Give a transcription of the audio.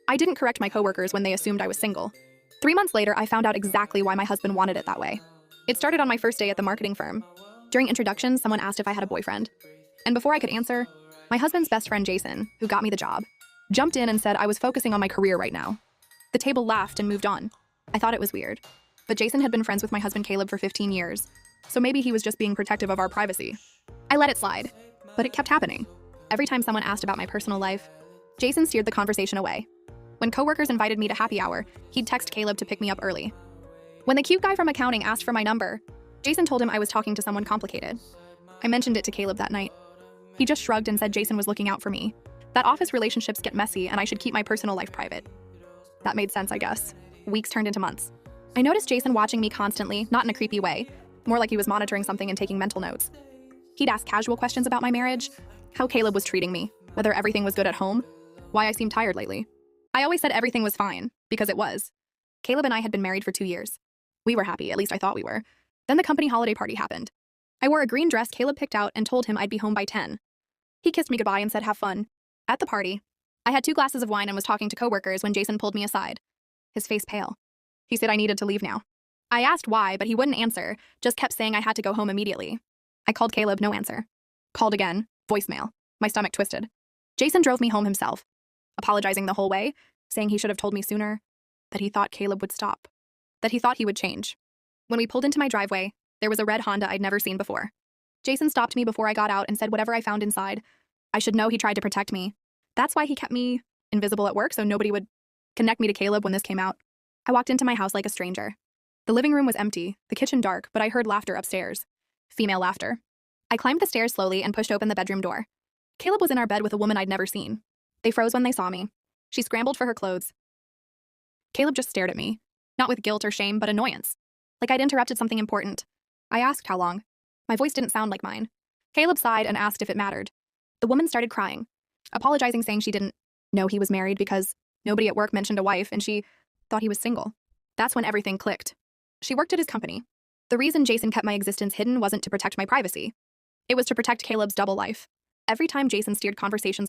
I didn't correct my coworkers when they assumed I was single. 3 months later, I found out exactly why my husband wanted it that way. It started on my first day at the marketing firm. During introductions, someone asked if I had a boyfriend. And before I could answer, my husband's best friend, Jason, who got me the job, jumped in and said I was focusing on my career right now. The table laughed and moved on. I thought it was weird. But Jason had been friends with my husband Caleb for 15 years, so maybe he was just being protective of our privacy. I let it slide, but it kept happening. Every time someone asked about my personal life, Jason steered the conversation away. When coworkers invited me to happy hour, he'd text Caleb to pick me up early. When the cute guy from accounting asked for my number, Jason told him I was talking to someone complicated. I mentioned it to Caleb that night. He just shrugged and said Jason was looking out for me, that office relationships get messy and I should keep my personal life private. That made sense, I guess. Weeks turned into months. I noticed Jason watching me constantly, not in a creepy way, more like he was monitoring something and taking mental notes. He'd ask casual questions about my marriage, how Caleb was treating me, whether everything was good at home, why I seemed tired lately. I always said everything was fine, because it was. Caleb and I had been married for 2 years. We were happy, at least I thought we were. Then the company holiday party happened. I wore a green dress Caleb picked out and told him I'd be home by 10. He kissed me goodbye and said have fun. At the party, I had 2 glasses of wine and was talking to coworkers when Jason pulled me aside, his face pale. He said I needed to leave now. I asked why, but he wouldn't answer, just kept saying I had to go home immediately. I called Caleb, no answer. Called again, voicemail. My stomach twisted. Jason drove me home himself, apologizing the whole way, saying he should have told me sooner, that he thought Caleb would stop, that he thought he would change. When we pulled into my driveway, there was a red Honda I'd never seen before. Jason stopped me before I got out and said whatever I found inside, I should know he tried to protect me. That's why he kept me invisible at work so nobody would connect me to Caleb when this came out. I walked into my house like a stranger. The living room was empty, the kitchen dark, but I heard laughter upstairs. Female laughter. I climbed the stairs slowly and pushed open the bedroom door. Caleb was in our bed with a woman I'd never seen. They froze when they saw me. She scrambled for her clothes. Caleb just stared at me, not with guilt or shame, but annoyance. Like I'd interrupted something important. I asked how long. My voice didn't sound like mine. Caleb sighed and asked if it mattered. The woman started crying, apologizing, saying she didn't know he was married because nobody at work mentioned a wife and she thought he was single. That's when everything clicked. She worked at his company. The reason Jason kept my existence hidden wasn't to protect my privacy. It was to protect Caleb's double life. Every time Jason steered conversations